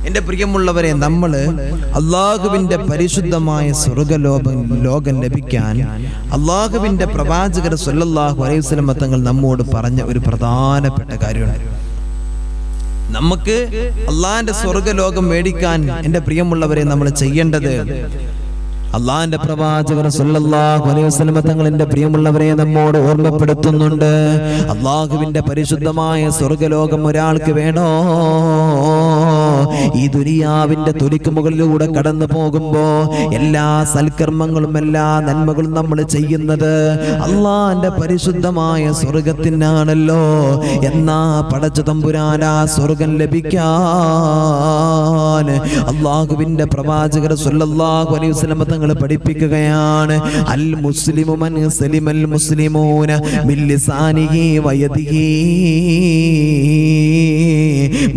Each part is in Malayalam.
എൻ്റെ പ്രിയമുള്ളവരെ, നമ്മൾ അള്ളാഹുവിൻ്റെ പരിശുദ്ധമായ സ്വർഗ്ഗലോകം ലഭിക്കാൻ അള്ളാഹുവിൻ്റെ പ്രവാചകർ സ്വല്ലല്ലാഹു അലൈഹി വസല്ലം തങ്ങൾ നമ്മോട് പറഞ്ഞ ഒരു പ്രധാനപ്പെട്ട കാര്യമാണ്. നമുക്ക് അള്ളാഹിന്റെ സ്വർഗ്ഗലോകം മേടിക്കാൻ എൻ്റെ പ്രിയമുള്ളവരെ നമ്മൾ ചെയ്യേണ്ടത്, അള്ളാഹിന്റെ പ്രവാചകർ സ്വല്ലല്ലാഹു അലൈഹി വസല്ലം തങ്ങൾ എൻ്റെ പ്രിയമുള്ളവരെ നമ്മോട് ഓർമ്മപ്പെടുത്തുന്നുണ്ട്. അള്ളാഹുവിന്റെ പരിശുദ്ധമായ സ്വർഗ്ഗലോകം ഒരാൾക്ക് വേണോ? ഈ ദുനിയാവിന്റെ തൊലിക്ക് മുകളിലൂടെ കടന്നു പോകുമ്പോ എല്ലാ സൽക്കർമ്മങ്ങളും എല്ലാ നന്മകളും നമ്മൾ ചെയ്യുന്നത് അള്ളാഹിന്റെ പരിശുദ്ധമായ സ്വർഗത്തിനാണല്ലോ. എന്നാ പടച്ച തമ്പുരാൻ ആ സ്വർഗം ലഭിക്കാൻ അള്ളാഹുവിന്റെ പ്രവാചകർ സ്വല്ലല്ലാഹു അലൈഹി വസല്ലം തങ്ങൾ പഠിപ്പിക്കുകയാണ്. അൽ മുസ്ലിമു മൻ സലിമൽ മുസ്ലിമൂന മിൻ ലിസാനിഹി വയദിഹി.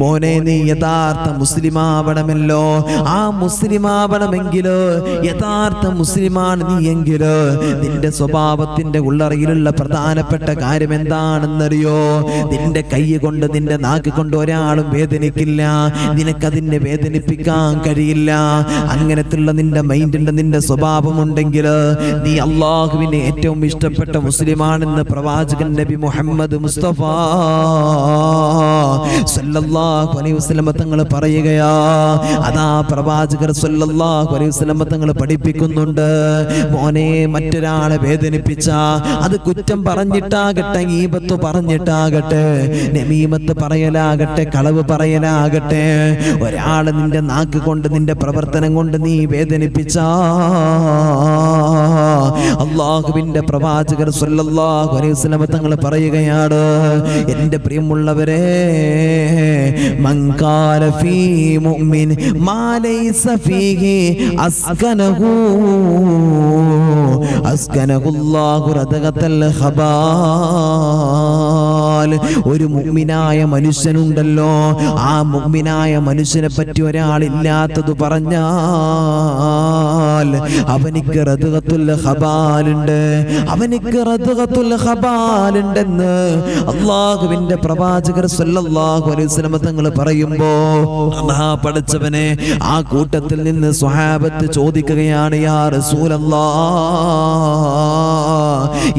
മോനെ, നീ യഥാർത്ഥ മുസ്ലിമാവണമല്ലോ. ആ മുസ്ലിമാവണമെങ്കിലോ, യഥാർത്ഥ മുസ്ലിമാണ് നീ എങ്കിലോ, നിന്റെ സ്വഭാവത്തിന്റെ ഉള്ളറയിലുള്ള പ്രധാനപ്പെട്ട കാര്യം എന്താണെന്നറിയോ? നിന്റെ കൈ കൊണ്ട് നിന്റെ നാക്ക് കൊണ്ട് ഒരാളും വേദനിക്കില്ല, നിനക്കതിനെ വേദനിപ്പിക്കാൻ കഴിയില്ല. അങ്ങനത്തുള്ള നിന്റെ മൈൻഡുണ്ട്, നിന്റെ സ്വഭാവമുണ്ടെങ്കിൽ നീ അള്ളാഹുവിനെ ഏറ്റവും ഇഷ്ടപ്പെട്ട മുസ്ലിമാണെന്ന് പ്രവാചകൻ നബി മുഹമ്മദ് മുസ്തഫ സല്ലല്ലാഹു അലൈഹി വസല്ലം തങ്ങൾ പറയുകയാ. അതാ പ്രവാചകർ സല്ലല്ലാഹു അലൈഹി വസല്ലം തങ്ങൾ പഠിപ്പിക്കുന്നുണ്ട്. മോനെ, മറ്റൊരാളെ വേദനിപ്പിച്ച അത് കുറ്റം പറഞ്ഞിട്ടാകട്ടെ, ഗീബത്ത് പറഞ്ഞിട്ടാകട്ടെ, നമീമത്ത് പറയലാകട്ടെ, കളവ് പറയലാകട്ടെ, ഒരാളെ നിന്റെ നാക്ക് കൊണ്ട് നിന്റെ പ്രവർത്തനം കൊണ്ട് നീ വേദനിപ്പിച്ച അള്ളാഹുവിന്റെ പ്രവാചകർ സ്വല്ലല്ലാഹു അലൈഹി വസല്ലം തങ്ങൾ പറയുകയാണ്, എൻ്റെ പ്രിയമുള്ളവരെ, മൻ ഖാല ഫീ മുഅ്മിൻ മാ ലൈസ ഫീഹി അസ്കനഹുല്ലാഹു റദഗതൽ ഖബാൽ. ഒരു മുഅ്മിനായ മനുഷ്യനുണ്ടല്ലോ, ആ മുഅ്മിനായ മനുഷ്യനെ പറ്റി ഒരാളില്ലാത്തത് പറഞ്ഞാൽ അവനിക്ക് റദഗത്തുൽ ഖബാലുണ്ട്, അവനിക്ക് റദഗത്തുൽ ഖബാലുണ്ടെന്ന് അല്ലാഹുവിന്റെ പ്രവാചകർ സ്വല്ലല്ലാഹു അലൈഹി വസല്ലം തങ്ങൾ പറയുമ്പോ പടച്ചവനെ, ആ കൂട്ടത്തിൽ നിന്ന് സ്വഹാബത്ത് ചോദിക്കുകയാണ്, യാ റസൂലല്ലാഹ്,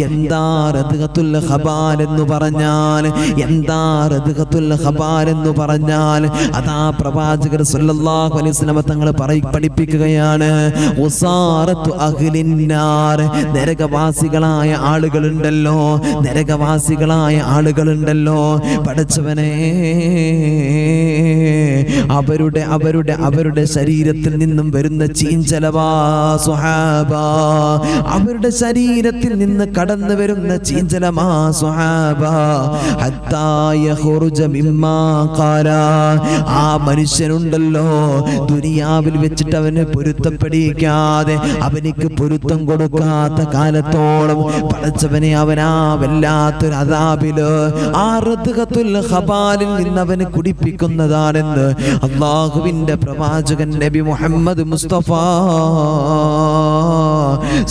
എന്താ റദഗത്തുൽ ഖബാൽ എന്ന് പറഞ്ഞാൽ? എന്താ റദഗത്തുൽ ഖബാൽ എന്ന് പറഞ്ഞാൽ? അതാ പ്രവാചകർ സ്വല്ലല്ലാഹു അലൈഹി വസല്ലം തങ്ങൾ പഠിപ്പിക്കുകയാണ്, ഉസാറത്തു അഹ്ലിന്നാർ, നരകവാസികളായ ആളുകളുണ്ടല്ലോ, നരകവാസികളായ ആളുകളുണ്ടല്ലോ, പടച്ചവനെ, അവരുടെ ശരീരത്തിൽ നിന്നും വരുന്ന ചീഞ്ചലവാ സ്വഹാബ, അവരുടെ ശരീരത്തിൽ നിന്ന് കടന്നു വരുന്ന ചീഞ്ചലമാ സ്വഹാബ, ഹത്താ യഖ്റുജ മിമ്മാ ഖാല. ആ മനുഷ്യനുണ്ടല്ലോ, ദുനിയാവിൽ വെച്ചിട്ട് അവന് പൊരുത്തപ്പെടിക്കാതെ, അവനിക്ക് പൊരുത്തം കൊടുക്കാത്ത കാലത്തോളം പടച്ചവനെ അവനാ വല്ലാത്തൊരു അദാബില്, ആ റദ്ഗത്തുൽ ഖബാലിൽ നിന്ന് അവന് കുടിപ്പിക്കുന്നതാണെന്ന് അള്ളാഹുവിന്റെ പ്രവാചകൻ നബി മുഹമ്മദ് മുസ്തഫ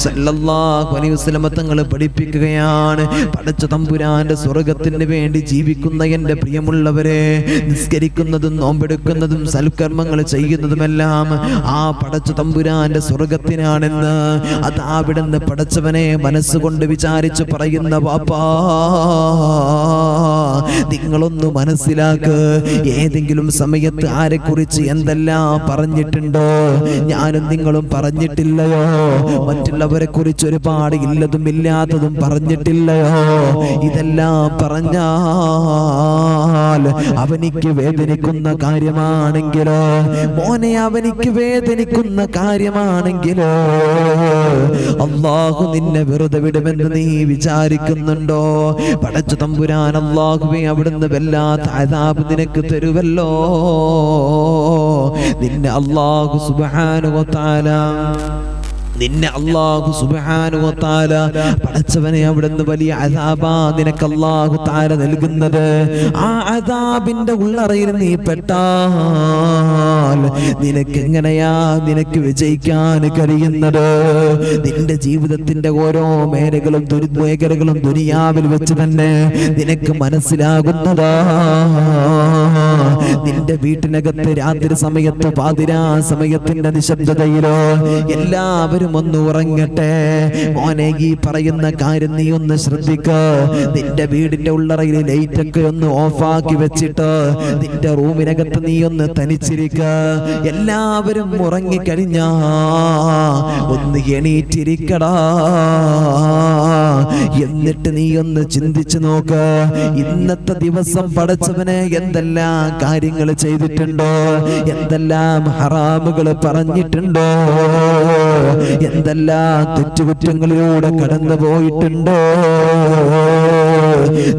സല്ലല്ലാഹു അലൈഹി വസല്ലം തങ്ങൾ പഠിപ്പിക്കുകയാണ്. പടച്ച തമ്പുരാന്റെ സ്വർഗത്തിന് വേണ്ടി ജീവിക്കുന്ന എൻ്റെ പ്രിയമുള്ളവരെ, നിസ്കരിക്കുന്നതും നോമ്പെടുക്കുന്നതും സൽക്കർമ്മങ്ങൾ ചെയ്യുന്നതുമെല്ലാം ആ പടച്ച തമ്പുരാന്റെ സ്വർഗത്തിനാണെന്ന് അതാവിടുന്ന് പടച്ചവനെ മനസ്സുകൊണ്ട് വിചാരിച്ച് പറയുന്ന വാപ്പാ, നിങ്ങളൊന്ന് മനസ്സിലാക്ക്. ഏതെങ്കിലും സമയത്ത് ആരെക്കുറിച്ച് എന്തെല്ലാം പറഞ്ഞിട്ടുണ്ടോ? ഞാനും നിങ്ങളും പറഞ്ഞിട്ടില്ലയോ? മറ്റുള്ളവരെ കുറിച്ച് ഒരുപാട് ഇല്ലതും ഇല്ലാത്തതും പറഞ്ഞിട്ടില്ലയോ? ഇതെല്ലാം പറഞ്ഞാൽ അവനിക്ക് വേദനിക്കുന്ന കാര്യമാണെങ്കിലോ, മോനെ, അവനിക്ക് വേദനിക്കുന്ന കാര്യമാണെങ്കിലോ, അല്ലാഹു നിന്നെ വെറുതെ വിടുമെന്ന് നീ വിചാരിക്കുന്നുണ്ടോ? പടച്ച തമ്പുരാൻ അല്ലാഹുവേ, അവിടുന്ന് വല്ലാത്ത അദാബ് നിനക്ക് തരുവല്ലോ. നിന്നെ അല്ലാഹു സുബ്ഹാനഹു വ തആല നിന്നെ അല്ലാഹു സുബ്ഹാനഹു വ തആല പടച്ചവനെ അവിടുന്ന് വലിയ അദാബാ നിനക്ക് അല്ലാഹു തആല നൽകുന്നത്. ആ അദാബിന്റെ ഉള്ളറയിൽ നീ പെട്ടാൽ നിനക്ക് എങ്ങനെയാ നിനക്ക് വിജയിക്കാൻ കഴിയുന്നത്? നിന്റെ ജീവിതത്തിന്റെ ഓരോ മേഖലകളും ദുനിയാവിൽ വെച്ച് തന്നെ നിനക്ക് മനസ്സിലാകുന്നതാ. നിന്റെ വീട്ടിനകത്ത് രാത്രി സമയത്ത് പാതിരാ സമയത്തിന്റെ നിശബ്ദതയിലോ എല്ലാവരും ഒന്ന് ഉറങ്ങട്ടെ. മോനെ, ഈ പറയുന്ന കാര്യം നീ ഒന്ന് ശ്രദ്ധിക്ക. നിന്റെ വീടിന്റെ ഉള്ളറയിൽ ലൈറ്റൊക്കെ ഒന്ന് ഓഫാക്കി വെച്ചിട്ട് നിന്റെ റൂമിനകത്ത് നീ ഒന്ന് തനിച്ചിരിക്ക. എല്ലാവരും ഉറങ്ങിക്കഴിഞ്ഞാ ഒന്ന് എണീറ്റിരിക്കടാ. എന്നിട്ട് നീ ഒന്ന് ചിന്തിച്ചു നോക്ക. ഇന്നത്തെ ദിവസം പടച്ചവനെ എന്തെല്ലാം കാര്യങ്ങൾ ചെയ്തിട്ടുണ്ടോ, എന്തെല്ലാം ഹറാമുകൾ പറഞ്ഞിട്ടുണ്ടോ, എന്തെല്ലാം തെറ്റുകുറ്റങ്ങളിലൂടെ കടന്നു പോയിട്ടുണ്ടോ.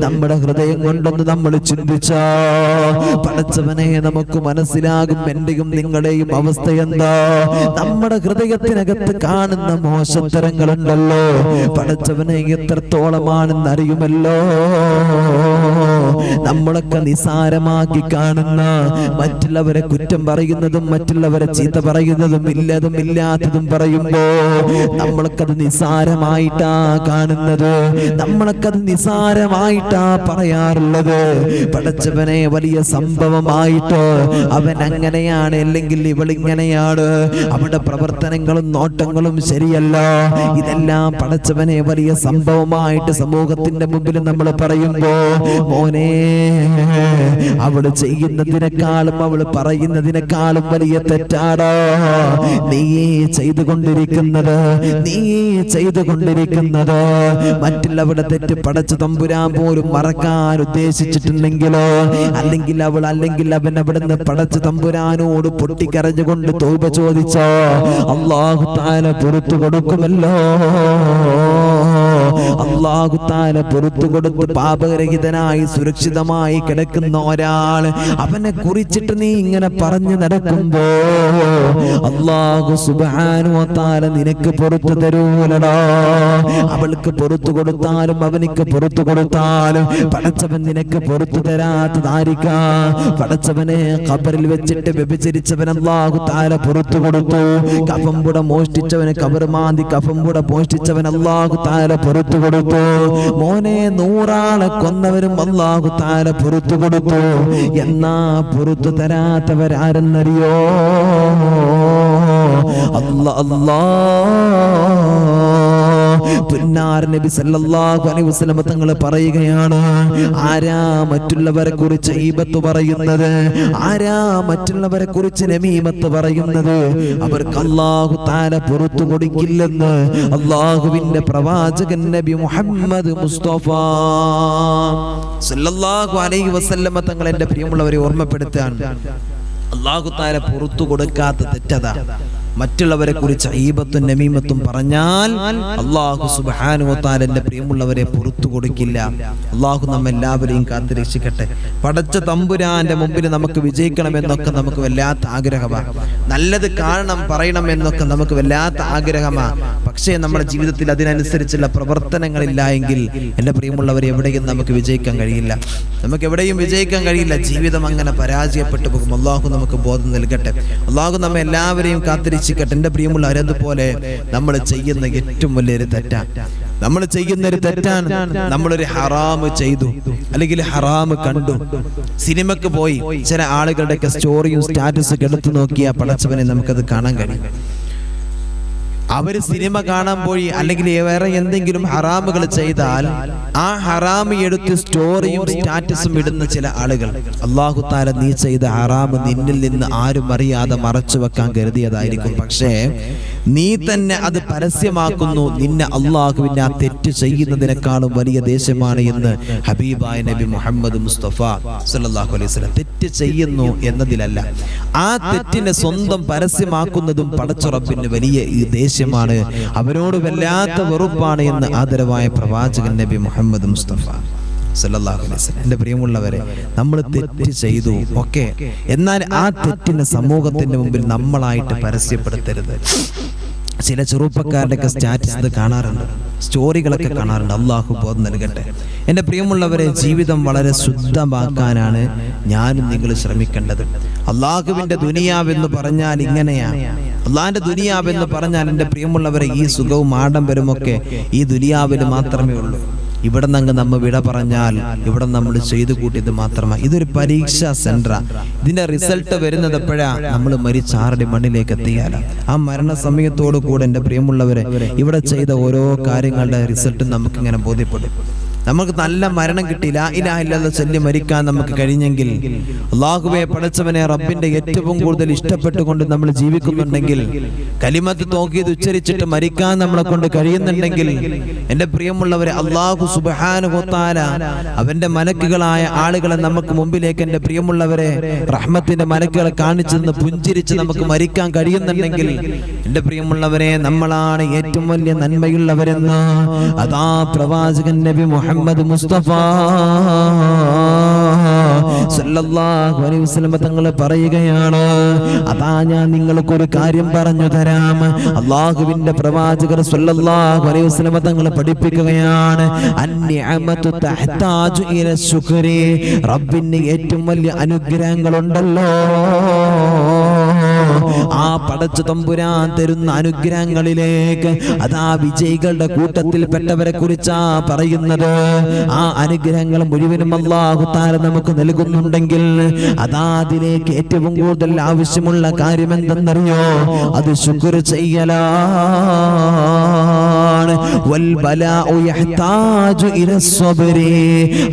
നമ്മുടെ ഹൃദയം കൊണ്ടൊന്ന് നമ്മൾ ചിന്തിച്ചാ പടച്ചവനെ നമുക്ക് മനസ്സിലാകും എന്റെയും നിങ്ങളുടെയും അവസ്ഥ എന്താ. നമ്മുടെ ഹൃദയത്തിനകത്ത് കാണുന്ന മോശത്തരങ്ങളുണ്ടല്ലോ, പടച്ചവനെ എത്രത്തോളമാണെന്ന് അറിയുമല്ലോ. നമ്മളൊക്കെ നിസാരമാക്കി കാണുന്ന, മറ്റുള്ളവരെ കുറ്റം പറയുന്നതും മറ്റുള്ളവരെ ചീത്ത പറയുന്നതും ഇല്ലതും ഇല്ലാത്തതും പറയുമ്പോ നമ്മളൊക്കത് നിസാരമായിട്ടാ കാണുന്നത്, നമ്മളൊക്കത് നിസാരമായിട്ടാ പറയാറുള്ളത്. പടച്ചവനെ വലിയ സംഭവമായിട്ടോ അവൻ അങ്ങനെയാണ് അല്ലെങ്കിൽ ഇവളിങ്ങനെയാണ്, അവിടെ പ്രവർത്തനങ്ങളും നോട്ടങ്ങളും ശരിയല്ല, ഇതെല്ലാം പടച്ചവനെ വലിയ സംഭവമായിട്ട് സമൂഹത്തിന്റെ മുമ്പിൽ നമ്മൾ പറയുമ്പോ മോനെ, അവള് ചെയ്യുന്നതിനേക്കാളും അവള് പറയുന്നതിനേക്കാളും വലിയ തെറ്റാടാ നീ ചെയ്തുകൊണ്ടിരിക്കുന്നത്. മറ്റുള്ളവരുടെ തെറ്റ് പടച്ചു തമ്പുരാൻ പോലും മറക്കാൻ ഉദ്ദേശിച്ചിട്ടുണ്ടെങ്കിലോ, അല്ലെങ്കിൽ അവൾ അല്ലെങ്കിൽ അവൻ അവിടുന്ന് പടച്ചു തമ്പുരാനോട് പൊട്ടിക്കരഞ്ഞുകൊണ്ട് തൗബ ചോദിച്ചോ അല്ലാഹു തആല പുറത്തു കൊടുക്കുമല്ലോ. അല്ലാഹു തആല പുറത്തു കൊടുത്ത് പാപരഹിതനായി സുരക്ഷിതമായി കിടക്കുന്ന ഒരാൾ, അവനെ കുറിച്ചിട്ട് നീ ഇങ്ങനെ പറഞ്ഞു നടക്കുമ്പോ അല്ലാഹു സുബ്ഹാനഹു വ തആല നിനക്ക് പുറത്തു തരൂലടാ. അവൾക്ക് പുറത്തു കൊടുത്താലും അവനിക്ക് പുറത്തു കൊടുത്താലും പടച്ചവൻ നിനക്ക് പുറത്തു തരാത്തതായിരിക്കാം. പടച്ചവനെ ഖബറിൽ വെച്ചിട്ട് വ്യഭിചരിച്ചവൻ അല്ലാഹു തആല പുറത്തു കൊടുത്തു. കഫംപുട മോഷ്ടിച്ചവന് ഖബർ മാന്തി കഫംപുട മോഷ്ടിച്ചവൻ അല്ലാഹു തആല പുറത്തു കൊടുത്തു. മോനെ, 100 ആളെ കൊന്നവരും അല്ലാഹു തആല പുറത്തു കൊടുത്തു. എന്നാ പുറത്തു തരാത്തവരാരെന്നറിയോ? പുന്നാർ നബി സല്ലല്ലാഹു അലൈഹി വസല്ലം തങ്ങൾ പറയുകയാണ്, ആരാ മറ്റുള്ളവരെ കുറിച്ച് ഈബത്ത് പറയുന്നത്, ആരാ മറ്റുള്ളവരെ കുറിച്ച് നമീമത്ത് പറയുന്നത്, അവർക്ക് അല്ലാഹു തആല പുറത്തു കൊടുക്കില്ലെന്ന് അല്ലാഹുവിന്റെ പ്രവാചകൻ നബി മുഹമ്മദ് മുസ്തഫ സല്ലല്ലാഹു അലൈഹി വസല്ലം തങ്ങൾ എന്റെ പ്രിയമുള്ളവരെ ഓർമ്മപ്പെടുത്താൻ. അല്ലാഹു തആല പുറത്തു കൊടുക്കാത്ത തെറ്റതാ മറ്റുള്ളവരെ കുറിച്ച് ഈബത്തും നമീമത്തും പറഞ്ഞാൽ അല്ലാഹു സുബ്ഹാനഹു വ തആല എന്റെ പ്രിയമുള്ളവരെ പുറത്തു കൊടുക്കില്ല. അല്ലാഹു നമ്മെല്ലാവരെയും കാത്തുരക്ഷിക്കട്ടെ. പടച്ച തമ്പുരാന്റെ മുമ്പിൽ നമുക്ക് വിജയിക്കണമെന്നൊക്കെ നമുക്ക് വല്ലാത്ത ആഗ്രഹമാണ്, നല്ലത് കാണണം പറയണം എന്നൊക്കെ നമുക്ക് വല്ലാത്ത ആഗ്രഹമാണ്. പക്ഷേ നമ്മുടെ ജീവിതത്തിൽ അതിനനുസരിച്ചുള്ള പ്രവർത്തനങ്ങളില്ല എങ്കിൽ എന്റെ പ്രിയമുള്ളവരെ എവിടെയും നമുക്ക് വിജയിക്കാൻ കഴിയില്ല, നമുക്ക് എവിടെയും വിജയിക്കാൻ കഴിയില്ല. ജീവിതം അങ്ങനെ പരാജയപ്പെട്ടു പോകും. അല്ലാഹു നമുക്ക് ബോധം നൽകട്ടെ. അല്ലാഹു നമ്മെ എല്ലാവരെയും കാത്തിരിക്കട്ടെ. എന്റെ പ്രിയമുള്ളവരെ, അതുപോലെ നമ്മൾ ചെയ്യുന്ന ഏറ്റവും വലിയൊരു തെറ്റാണ്, നമ്മളൊരു ഹറാമ് ചെയ്തു അല്ലെങ്കിൽ ഹറാമ് കണ്ടു. സിനിമക്ക് പോയി ചില ആളുകളുടെയൊക്കെ സ്റ്റോറിയും സ്റ്റാറ്റസും എടുത്തു നോക്കിയാൽ പടച്ചവനെ നമുക്കത് കാണാൻ കഴിയും. അവര് സിനിമ കാണാൻ പോയി അല്ലെങ്കിൽ വേറെ എന്തെങ്കിലും ഹറാമുകൾ ചെയ്താൽ ആ ഹറാമ് എടുത്ത് സ്റ്റോറിയും സ്റ്റാറ്റസും ഇടുന്ന ചില ആളുകൾ, അല്ലാഹു തആല നീ ചെയ്ത ഹറാമ് നിന്നിൽ നിന്ന് ആരും അറിയാതെ മറച്ചു വെക്കാൻ കരുതിയതായിരിക്കും. പക്ഷേ നീ തന്നെ അത് പരസ്യമാക്കുന്നു. നിന്നെ അല്ലാഹുവിന്റെ ആ തെറ്റ് ചെയ്യുന്നതിനേക്കാളും വലിയ ദേശമാണ് എന്ന് ഹബീബായ നബി മുഹമ്മദ് മുസ്തഫ സല്ലല്ലാഹു അലൈഹി വസല്ലം. തെറ്റ് ചെയ്യുന്നു എന്നതിലല്ല, ആ തെറ്റിനെ സ്വന്തം പരസ്യമാക്കുന്നതും പടച്ച റബ്ബിന് വലിയ ദേഷ്യമാണ്, അവരോട് വല്ലാത്ത വെറുപ്പാണ് എന്ന് ആദരവായ പ്രവാചകൻ നബി മുഹമ്മദ് മുസ്തഫ സല്ലല്ലാഹു അലൈഹി വസല്ലം. എൻ്റെ പ്രിയമുള്ളവരെ, നമ്മൾ തെറ്റ് ചെയ്തു ഓക്കെ, എന്നാൽ ആ തെറ്റിനെ സമൂഹത്തിന്റെ മുമ്പിൽ നമ്മളായിട്ട് പരസ്യപ്പെടുത്തരുത്. ചില ചെറുപ്പക്കാരുടെയൊക്കെ സ്റ്റാറ്റസ് കാണാറുണ്ട്, സ്റ്റോറികളൊക്കെ കാണാറുണ്ട്. അള്ളാഹു ബോധം നൽകട്ടെ. എൻ്റെ പ്രിയമുള്ളവരെ, ജീവിതം വളരെ ശുദ്ധമാക്കാനാണ് ഞാനും നിങ്ങൾ ശ്രമിക്കേണ്ടത്. അള്ളാഹുവിൻ്റെ ദുനിയാവെന്ന് പറഞ്ഞാൽ ഇങ്ങനെയാണ്. അള്ളാഹിന്റെ ദുനിയാവെന്ന് പറഞ്ഞാൽ എൻ്റെ പ്രിയമുള്ളവരെ, ഈ സുഖവും ആഡംബരമൊക്കെ ഈ ദുനിയാവിൽ മാത്രമേ ഉള്ളൂ. ഇവിടെ നിന്ന് നമ്മൾ വിട പറഞ്ഞാൽ ഇവിടെ നമ്മൾ ചെയ്തു കൂട്ടിയത് മാത്രമാണ്. ഇതൊരു പരീക്ഷാ സെന്ററാണ്. ഇതിന്റെ റിസൾട്ട് വരുന്നത് എപ്പോഴാ? നമ്മൾ മരിച്ചാറുടെ മണ്ണിലേക്ക് എത്തിയാൽ ആ മരണസമയത്തോടു കൂടെ എൻ്റെ പ്രിയമുള്ളവരെ ഇവിടെ ചെയ്ത ഓരോ കാര്യങ്ങളുടെ റിസൾട്ട് നമുക്കിങ്ങനെ ബോധ്യപ്പെടും. നമുക്ക് നല്ല മരണം കിട്ടിയില്ല, ഇലാഹ ഇല്ലല്ലാഹ് ചൊല്ലി മരിക്കാൻ നമുക്ക് കഴിഞ്ഞെങ്കിൽ, അല്ലാഹുവേ പടച്ചവനെ റബ്ബിന്റെ ഏറ്റവും കൂടുതൽ ഇഷ്ടപ്പെട്ടുകൊണ്ട് നമ്മൾ ജീവിക്കുന്നുണ്ടെങ്കിൽ, കലിമത്ത് തൗഹീദ് ഉച്ചരിച്ചിട്ട് മരിക്കാൻ നമ്മളെ കൊണ്ട് കഴിയുന്നുണ്ടെങ്കിൽ, എൻ്റെ പ്രിയമുള്ളവരെ അല്ലാഹു സുബ്ഹാനഹു വ തആല അവന്റെ മലക്കുകളായ ആളുകളെ നമുക്ക് മുമ്പിലേക്ക് എൻ്റെ പ്രിയമുള്ളവരെ റഹ്മത്തിന്റെ മലക്കുകളെ കാണിച്ചു തന്ന് പുഞ്ചിരിച്ച് നമുക്ക് മരിക്കാൻ കഴിയുന്നുണ്ടെങ്കിൽ, എൻ്റെ പ്രിയമുള്ളവരെ നമ്മളാണ് ഏറ്റവും വലിയ നന്മയുള്ളവരെന്ന് അതാ പ്രവാചകൻ നബി മുഹമ്മദ് മുസ്തഫ സല്ലല്ലാഹു അലൈഹി വസല്ലം തങ്ങൾ പറയുകയാണ്. അതാ ഞാൻ നിങ്ങൾക്കൊരു കാര്യം പറഞ്ഞു തരാം. അല്ലാഹുവിന്റെ പ്രവാചകർ സല്ലല്ലാഹു അലൈഹി വസല്ലം തങ്ങൾ പഠിപ്പിക്കുകയാണ്, അന്നിഅമതു തഹ്താജു ഇല ശുക്രി. റബ്ബിന്റെ ഏറ്റവും വലിയ അനുഗ്രഹങ്ങളുണ്ടല്ലോ, ആ പടച്ച തമ്പുരാൻ തരുന്ന അനുഗ്രഹങ്ങളിലേക്ക് അതാ വിജയികളുടെ കൂട്ടത്തിൽ പെട്ടവരെ കുറിച്ചാ പറയുന്നത്. ആ അനുഗ്രഹങ്ങൾ മുഴുവനും അല്ലാഹു തആല നമുക്ക് നൽകുന്നുണ്ടെങ്കിൽ അതാ അതിലേക്ക് ഏറ്റവും കൂടുതൽ ആവശ്യമുള്ള കാര്യം എന്തെന്നറിയോ? അത് ശുക്ർ ചെയ്യലാണ്. വൽ ബലാഉ യഹ്താജു ഇല സ്വബ്രി.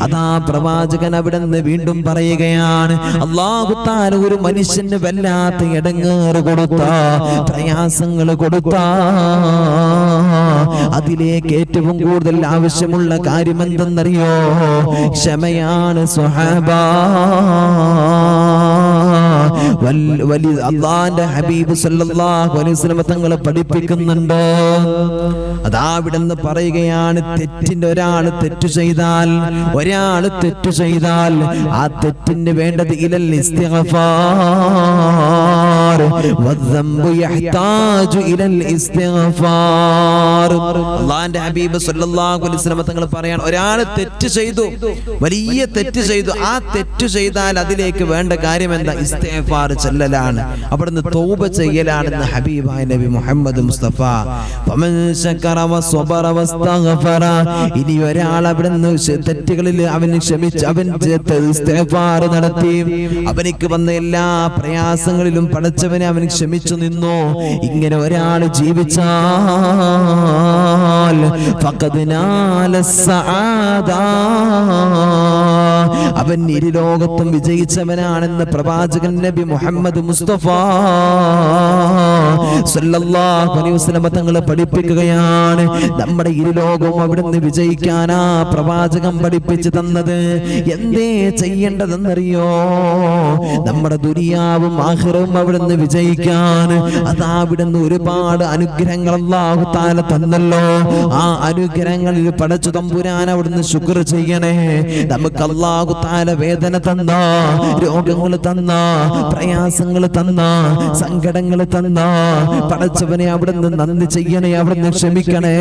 അതാ പ്രവാചകൻ അവിടുന്ന് വീണ്ടും പറയുകയാണ്, അല്ലാഹു തആല ഒരു മനുഷ്യന് വല്ലാത്ത ഇടങ്ങേറ് കൊടുത്ത, പ്രയാസങ്ങൾ കൊടുത്ത, അതിലേക്ക് ഏറ്റവും കൂടുതൽ ആവശ്യമുള്ള കാര്യം എന്തെന്നറിയോ? ക്ഷമയാണ് സ്വഹാബ. അല്ലാഹുവിന്റെ ഹബീബ് സല്ലല്ലാഹു അലൈഹി വസല്ലം തങ്ങൾ പഠിപ്പിക്കുന്നുണ്ട്. അതാ അവിടുന്ന് പറയുകയാണ്, ഒരാൾ തെറ്റു ചെയ്താൽ ആ തെറ്റിന് വേണ്ടത് ഇലൽ ഇസ്തിഗ്ഫാർ വദ്ദംബു യഹ്താജു ഇലൽ ഇസ്തിഗ്ഫാർ. അല്ലാഹുവിന്റെ ഹബീബ് സല്ലല്ലാഹു അലൈഹി വസല്ലം തങ്ങൾ പറയാണ്, ഒരാൾ തെറ്റ് ചെയ്തു, വലിയ തെറ്റ് ചെയ്തു, ആ തെറ്റ് ചെയ്താൽ അതിലേക്ക് വേണ്ട കാര്യം എന്താ? ഇസ്തിഗ്ഫാർ ചൊല്ലലാണ്, അവിടുന്ന് തൗബ ചെയ്യലാണെന്ന് ഹബീബായ നബി മുഹമ്മദ് മുസ്തഫ. ഫമൻ ശകറ വസ്വബറ വസ്തഗ്ഫറ. ഇനി ഒരാൾ അവിടുന്ന് തെറ്റുകളിൽ അവൻ ക്ഷമിച്ച് അവൻ ഇസ്തിഗ്ഫാർ നടത്തി, അവനിക്ക് വന്ന എല്ലാ പ്രയാസങ്ങളിലും പടച്ചവനെ അവൻ ക്ഷമിച്ചു നിന്നു, ഇങ്ങനെ ഒരാൾ ജീവിച്ചാൽ ഫഖദ് നാല സആദ, അവൻ ഇരുലോകത്തും വിജയിച്ചവനാണെന്ന് പ്രവാചകൻ നബി മുഹമ്മദ് മുസ്തഫ സല്ലല്ലാഹു അലൈഹി വസല്ലം തങ്ങൾ പഠിപ്പിക്കുകയാണ്. നമ്മുടെ ഇരുലോകവും അവിടുന്ന് വിജയിക്കാനാ പ്രവാചകൻ പഠിപ്പിച്ചു തന്നത്. എന്തേ ചെയ്യേണ്ടതെന്നറിയോ? നമ്മുടെ ദുനിയാവും ആഖിറവും അവിടുന്ന് വിജയിക്കാൻ അതാ അവിടുന്ന് ഒരുപാട് അനുഗ്രഹങ്ങൾ അല്ലാഹു തആല തന്നല്ലോ. ആ അനുഗ്രഹങ്ങളിൽ പടച്ചു തമ്പുരാൻ അവിടുന്ന് ശുക്ർ ചെയ്യണേ. നമുക്ക് അല്ലാഹു തആല വേദന തന്ന, രോഗങ്ങൾ തന്ന, പ്രയാസങ്ങൾ തന്ന, സങ്കടങ്ങൾ തന്ന പടച്ചവനെ അവിടുന്ന് നന്ദി ചെയ്യണേ, അവിടുന്ന് ക്ഷമിക്കണേ.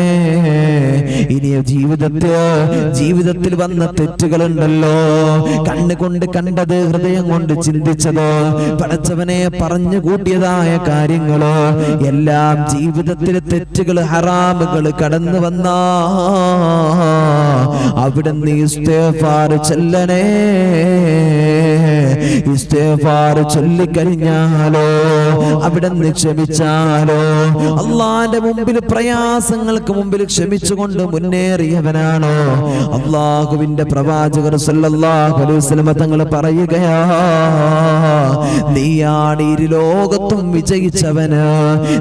ഇനി ജീവിതത്തിൽ വന്ന തെറ്റുകളുണ്ടല്ലോ, കണ്ണുകൊണ്ട് കണ്ടത്, ഹൃദയം കൊണ്ട് ചിന്തിച്ചത്, പടച്ചവനെ പറഞ്ഞു കൂട്ടിയതായ കാര്യങ്ങള് എല്ലാം ജീവിതത്തിലെ തെറ്റുകൾ, ഹറാമുകൾ കടന്നു വന്ന അവിടുന്ന് ഇസ്തിഗ്ഫാർ ചൊല്ലണേ. ഇസ്തിഗ്ഫാർ ചൊല്ലിക്കഴിഞ്ഞാലോ, അവിടുന്ന് ക്ഷമിച്ചാലോ, അള്ളാന്റെ മുമ്പിൽ പ്രയാസങ്ങൾക്ക് മുമ്പിൽ ക്ഷമിച്ചുകൊണ്ട് മുന്നേറിയവനാണോ അള്ളാഹുവിന്റെ പ്രവാചകർ സല്ലല്ലാഹു അലൈഹി വസല്ലം തങ്ങൾ പറയുകയാ, നീയാണ് ഇരുലോകത്തും വിജയിച്ചവന്,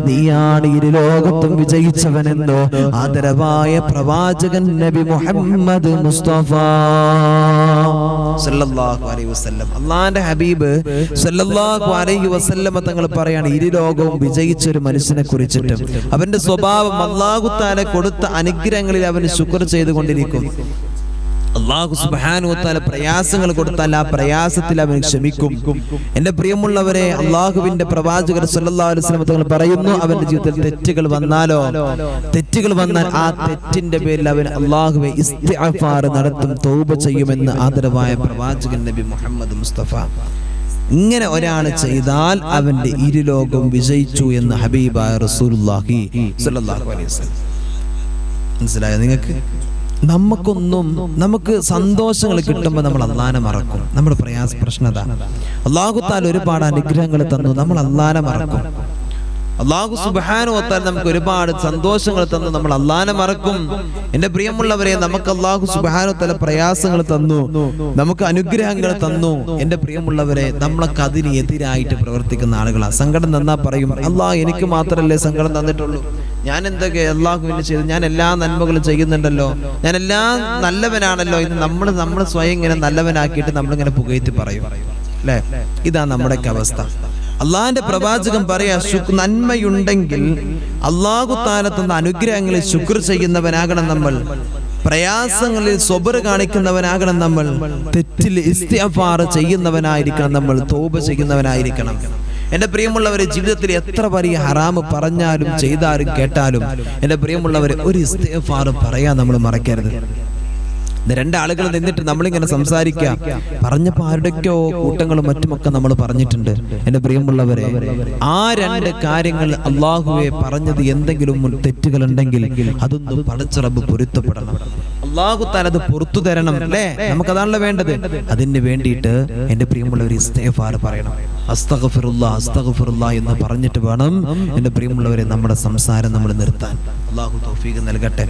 നീയാണ് ഇരുലോകത്തും വിജയിച്ചവനെന്നോ ആദരവായ പ്രവാചകൻ നബി മുഹമ്മദ് മുസ്തഫ സല്ലല്ലാഹു അലൈഹി വസല്ലം. അല്ലാഹുവിന്റെ ഹബീബ് സല്ലല്ലാഹു അലൈഹി വസല്ലം തങ്ങൾ പറയാണ്, ഇരുലോകവും വിജയിച്ച ഒരു മനുഷ്യനെ കുറിച്ചിട്ട് അവന്റെ സ്വഭാവം അല്ലാഹു തആല കൊടുത്ത അനുഗ്രഹങ്ങളിൽ അവൻ ശുക്ർ ചെയ്തുകൊണ്ടിരിക്കും. അല്ലാഹു സുബ്ഹാനഹു വ തആല പ്രയാസങ്ങൾ കൊടുത്താൽ ആ പ്രയാസത്തിൽ അവൻ ക്ഷമിക്കും. എന്റെ പ്രിയമുള്ളവരെ, അല്ലാഹുവിന്റെ പ്രവാചകർ സല്ലല്ലാഹു അലൈഹി വസല്ലം തങ്ങൾ പറയുന്നു, അവന്റെ ജീവിതത്തിൽ തെറ്റുകൾ വന്നാൽ ആ തെറ്റിന്റെ പേരിൽ അവൻ അല്ലാഹുവെ ഇസ്തിഗ്ഫാർ നടത്തും, തൗബ ചെയ്യുമെന്ന് ആദരവായ പ്രവാചകൻ നബി മുഹമ്മദ് മുസ്തഫ. ഇങ്ങനെ ഒരാൾ ചെയ്താൽ അവന്റെ ഇരുലോകം വിജയിച്ചു എന്ന് ഹബീബായ റസൂലുള്ളാഹി സ്വല്ലല്ലാഹു അലൈഹി വസല്ലം. മനസ്സിലായോ നിങ്ങൾക്ക്? നമുക്ക് സന്തോഷങ്ങൾ കിട്ടുമ്പോൾ നമ്മൾ അള്ളാനെ മറക്കും. നമ്മുടെ പ്രശ്നത അല്ലാഹു തആല ഒരുപാട് അനുഗ്രഹങ്ങൾ തന്നു, നമ്മൾ അള്ളാനെ മറക്കും. അല്ലാഹു സുബ്ഹാനഹു വ തആല നമുക്ക് ഒരുപാട് സന്തോഷങ്ങൾ തന്നു, നമ്മൾ അള്ളാനെ മറക്കും. എന്റെ പ്രിയമുള്ളവരെ, നമുക്ക് അല്ലാഹു സുബ്ഹാനഹു വ തആല പ്രയാസങ്ങൾ തന്നു, നമുക്ക് അനുഗ്രഹങ്ങൾ തന്നു. എന്റെ പ്രിയമുള്ളവരെ, നമ്മളൊക്കെ അതിന് എതിരായിട്ട് പ്രവർത്തിക്കുന്ന ആളുകളാണ്. സങ്കടം തന്നാ പറയും, അല്ലാഹ് എനിക്ക് മാത്രമല്ലേ സങ്കടം തന്നിട്ടുള്ളൂ, ഞാൻ എന്തൊക്കെ അല്ലാഹുവിന് ചെയ്തു, ഞാൻ എല്ലാ നന്മകളും ചെയ്യുന്നുണ്ടല്ലോ, ഞാൻ എല്ലാം നല്ലവനാണല്ലോ. ഇത് നമ്മൾ സ്വയം ഇങ്ങനെ നല്ലവനാക്കിയിട്ട് നമ്മളിങ്ങനെ പുകഴ്ത്തി പറയും, അല്ലേ? ഇതാ നമ്മുടെയൊക്കെ അവസ്ഥ. അള്ളാഹിന്റെ പ്രവാചകൻ പറയാ, നന്മയുണ്ടെങ്കിൽ അല്ലാഹു തആല തന്ന അനുഗ്രഹങ്ങളിൽ ശുക്ർ ചെയ്യുന്നവനാകണം നമ്മൾ, പ്രയാസങ്ങളിൽ സ്വബർ കാണിക്കുന്നവനാകണം നമ്മൾ, തെറ്റിൽ ഇസ്തിഗ്ഫാർ ചെയ്യുന്നവനായിരിക്കണം നമ്മൾ, തൗബ ചെയ്യുന്നവനായിരിക്കണം. എന്റെ പ്രിയമുള്ളവരെ, ജീവിതത്തിൽ എത്ര വലിയ ഹറാമ് പറഞ്ഞാലും ചെയ്താലും കേട്ടാലും എന്റെ പ്രിയമുള്ളവരെ, ഒരു ഇസ്തിഗ്ഫാർ പറയാൻ നമ്മൾ മറക്കരുത്. രണ്ടാളുകൾ നിന്നിട്ട് നമ്മളിങ്ങനെ സംസാരിക്കുക, പറഞ്ഞപ്പോ ആരുടെയൊക്കെയോ കൂട്ടങ്ങളും മറ്റുമൊക്കെ നമ്മൾ പറഞ്ഞിട്ടുണ്ട്. എന്റെ പ്രിയമുള്ളവരെ, ആ രണ്ട് കാര്യങ്ങൾ അള്ളാഹുവെ പറഞ്ഞത് എന്തെങ്കിലും തെറ്റുകൾ ഉണ്ടെങ്കിൽ അതൊന്നും പടച്ച റബ്ബ് പൊരുത്തപ്പെടണം. അള്ളാഹു തആല അത് പുറത്തു തരണം, അല്ലേ? നമുക്കതാണല്ലോ വേണ്ടത്. അതിന് വേണ്ടിയിട്ട് എന്റെ പ്രിയമുള്ളവർ ഇസ്തിഗ്ഫാർ പറയണം. അസ്തഗ്ഫിറുല്ലാഹ് അസ്തഗ്ഫിറുല്ലാഹ് എന്ന് പറഞ്ഞിട്ട് വേണം എന്റെ പ്രിയമുള്ളവരെ നമ്മുടെ സംസാരം നമ്മൾ നിർത്താൻ. അള്ളാഹു തൗഫീഖ് നൽകട്ടെ,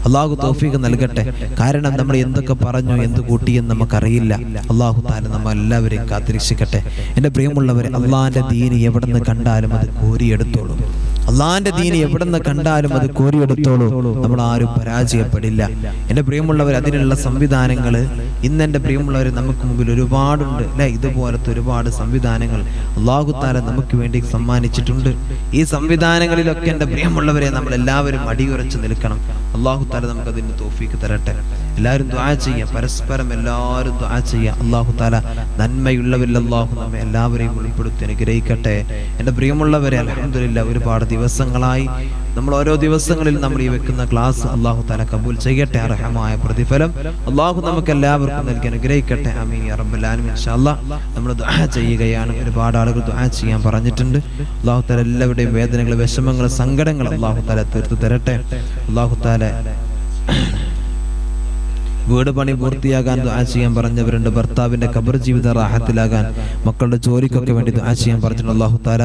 അള്ളാഹു തൗഫീഖ് നൽകട്ടെ. കാരണം നമ്മൾ എന്തൊക്കെ പറഞ്ഞു, എന്ത് കൂട്ടിയെന്ന് നമുക്കറിയില്ല. അള്ളാഹു തആല നമ്മൾ എല്ലാവരെയും കാത്തിരക്ഷിക്കട്ടെ. എന്റെ പ്രിയമുള്ളവരെ, അള്ളാഹിന്റെ ദീന് എവിടെ നിന്ന് കണ്ടാലും അത് കോരിയെടുത്തോളൂ. അള്ളാഹിന്റെ ദീന് എവിടെ നിന്ന് കണ്ടാലും അത് കോരിയെടുത്തോളൂ. നമ്മൾ ആരും പരാജയപ്പെടില്ല. എന്റെ പ്രിയമുള്ളവർ, അതിനുള്ള സംവിധാനങ്ങൾ ഇന്ന് എന്റെ പ്രിയമുള്ളവർ നമുക്ക് മുമ്പിൽ ഒരുപാടുണ്ട്, അല്ലെ? ഇതുപോലത്തെ ഒരുപാട് സംവിധാനങ്ങൾ അല്ലാഹു തആല നമുക്ക് വേണ്ടി സമ്മാനിച്ചിട്ടുണ്ട്. ഈ സംവിധാനങ്ങളിലൊക്കെ എന്റെ പ്രിയമുള്ളവരെ നമ്മൾ എല്ലാവരും അടിയുറച്ച് നിൽക്കണം. അല്ലാഹു തആല നമുക്ക് അതിന് തൗഫീഖ് തരട്ടെ. എല്ലാവരും ദുആ ചെയ്യുക, പരസ്പരം എല്ലാവരും ദുആ ചെയ്യുക. അല്ലാഹു തആല നന്മയുള്ളവരിൽ അല്ലാഹു നമ്മെ എല്ലാവരെയും ഉൾപ്പെടുത്തി അനുഗ്രഹിക്കട്ടെ. എന്റെ പ്രിയമുള്ളവരെ, അൽഹംദുലില്ലാ, ഒരുപാട് ദിവസങ്ങളായി നമ്മൾ ഓരോ ദിവസങ്ങളിൽ നമ്മൾ ഈ വെക്കുന്ന ക്ലാസ് അല്ലാഹു തആല കബൂൽ ചെയ്യട്ടെ. അർഹമായ പ്രതിഫലം അല്ലാഹു നമുക്ക് എല്ലാവർക്കും നൽകി അനുഗ്രഹിക്കട്ടെ. ആമീൻ യാ റബ്ബൽ ആലമീൻ. ഇൻഷാ അല്ലാഹ് നമ്മൾ ദുആ ചെയ്യുകയാണ്. ഒരുപാട് ആളുകൾ ദുആ ചെയ്യാൻ പറഞ്ഞിട്ടുണ്ട്. അല്ലാഹു തആല എല്ലാവരുടെയും വേദനകൾ, വിഷമങ്ങൾ, സങ്കടങ്ങൾ അല്ലാഹു തആല തീർത്തു തരട്ടെ. അല്ലാഹു തആല വീട് പണി പൂർത്തിയാകാൻ ദുആ ചെയ്യാൻ പറഞ്ഞവരുണ്ട്. ഭർത്താവിന്റെ ഖബർ ജീവിത റാഹത്തിലാകാൻ, മക്കളുടെ ജോലിക്കൊക്കെ വേണ്ടി ദുആ ചെയ്യാൻ പറഞ്ഞിട്ടുണ്ട്. അല്ലാഹു തആല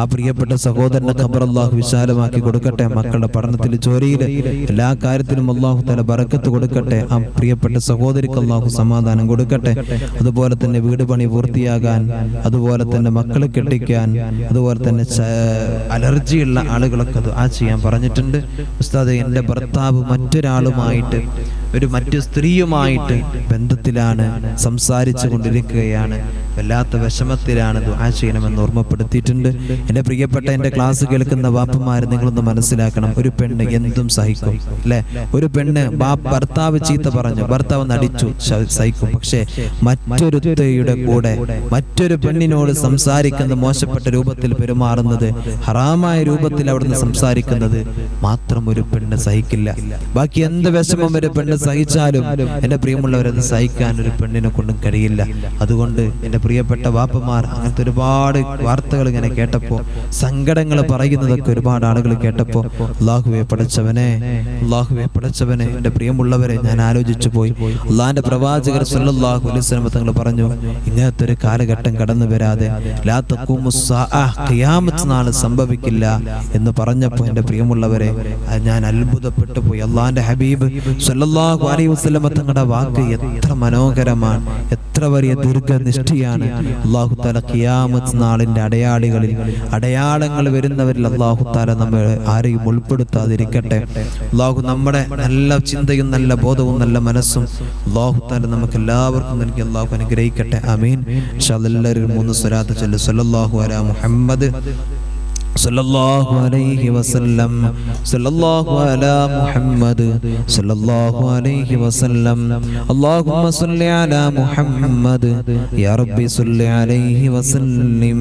ആ പ്രിയപ്പെട്ട സഹോദരന്റെ ഖബർ അല്ലാഹു വിശാലമാക്കി കൊടുക്കട്ടെ. മക്കളുടെ പഠനത്തിൽ, ജോലിയിൽ, എല്ലാ കാര്യത്തിലും അല്ലാഹു തആല ബറക്കത്ത് കൊടുക്കട്ടെ. ആ പ്രിയപ്പെട്ട സഹോദരിക്ക് അല്ലാഹു സമാധാനം കൊടുക്കട്ടെ. അതുപോലെ തന്നെ വീട് പണി പൂർത്തിയാകാൻ, അതുപോലെ തന്നെ മക്കളെ കെട്ടിക്കാൻ, അതുപോലെ തന്നെ അലർജിയുള്ള ആളുകളൊക്കെ ദുആ ചെയ്യാൻ പറഞ്ഞിട്ടുണ്ട്. ഉസ്താദേ, എൻ്റെ ഭർത്താവ് മറ്റൊരാളുമായിട്ട്, മറ്റു സ്ത്രീയുമായിട്ട് ബന്ധത്തിലാണ്, സംസാരിച്ചു കൊണ്ടിരിക്കുകയാണ്, വല്ലാത്ത വിഷമത്തിലാണ്, ദുആ ചെയ്യണമെന്ന് ഓർമ്മപ്പെടുത്തിയിട്ടുണ്ട്. എൻ്റെ പ്രിയപ്പെട്ട എൻ്റെ ക്ലാസ് കേൾക്കുന്ന വാപ്പമാർ, നിങ്ങളൊന്ന് മനസ്സിലാക്കണം, ഒരു പെണ്ണ് എന്തും സഹിക്കും, അല്ലെ? ഒരു പെണ്ണ് ഭർത്താവ് ചീത്ത പറഞ്ഞു, ഭർത്താവ് നടിച്ചു, സഹിക്കും. പക്ഷേ മറ്റൊരുത്തയുടെ കൂടെ മറ്റൊരു പെണ്ണിനോട് സംസാരിക്കുന്ന, മോശപ്പെട്ട രൂപത്തിൽ പെരുമാറുന്നത്, ഹറാമായ രൂപത്തിൽ അവിടുന്ന് സംസാരിക്കുന്നത് മാത്രം ഒരു പെണ്ണ് സഹിക്കില്ല. ബാക്കി എന്ത് വിഷമം ഒരു പെണ്ണ് സഹിച്ചാലും എന്റെ പ്രിയമുള്ളവരത് സഹിക്കാൻ ഒരു പെണ്ണിനെ കൊണ്ടും കഴിയില്ല. അതുകൊണ്ട് എന്റെ പ്രിയപ്പെട്ട വാപ്പമാർ, അങ്ങനത്തെ ഒരുപാട് വാർത്തകൾ ഇങ്ങനെ കേട്ടപ്പോ, സങ്കടങ്ങൾ പറയുന്നതൊക്കെ ഒരുപാട് ആളുകൾ കേട്ടപ്പോ, അല്ലാഹുവേ പടച്ചവനെ, അല്ലാഹുവേ പടച്ചവനെ, എന്റെ പ്രിയമുള്ളവരെ, ഞാൻ ആലോചിച്ചു പോയി. അല്ലാഹുവിന്റെ പ്രവാചകർ സല്ലല്ലാഹു അലൈഹി വസല്ലം തങ്ങൾ പറഞ്ഞു, ഇങ്ങനത്തെ ഒരു കാലഘട്ടം കടന്നു വരാതെ ലാ തഖൂമുസ് സാഅ, ഖിയാമത്ത് നാൾ സംഭവിക്കില്ല എന്ന് പറഞ്ഞപ്പോൾ എന്റെ പ്രിയമുള്ളവരെ, ഞാൻ അത്ഭുതപ്പെട്ടു പോയി. അല്ലാഹുവിന്റെ ഹബീബ് സല്ലല്ലാഹു അലൈഹി വസല്ലം തങ്ങളുടെ വാക്ക് എത്ര മനോഹരമാണ്, എത്ര വലിയ ദീർഘനിഷ്ഠയാണ്. അല്ലാഹു തആല ഖിയാമത്ത് നാളിന്റെ അടയാളങ്ങൾ വരുന്നവരിൽ അല്ലാഹു തആല നമ്മെ ആരെയും ഉൾപ്പെടുത്താതിരിക്കട്ടെ. അല്ലാഹു നമ്മുടെ നല്ല ചിന്തയും നല്ല ബോധവും നല്ല മനസ്സും അല്ലാഹു തആല നമുക്ക് എല്ലാവർക്കും നൽകി അല്ലാഹു അനുഗ്രഹിക്കട്ടെ. ആമീൻ. ഇൻഷാ അല്ലാഹ് എല്ലാവരും 3 സ്വലാത്ത് ചൊല്ലു. സല്ലല്ലാഹു അലാ മുഹമ്മദ് സല്ലല്ലാഹു അലൈഹി വസല്ലം, സല്ലല്ലാഹു അലാ മുഹമ്മദ് സല്ലല്ലാഹു അലൈഹി വസല്ലം. അല്ലാഹുമ്മ സ്വല്ലി അലാ മുഹമ്മദ് യാ റബ്ബി സ്വല്ലി അലൈഹി വസല്ലം.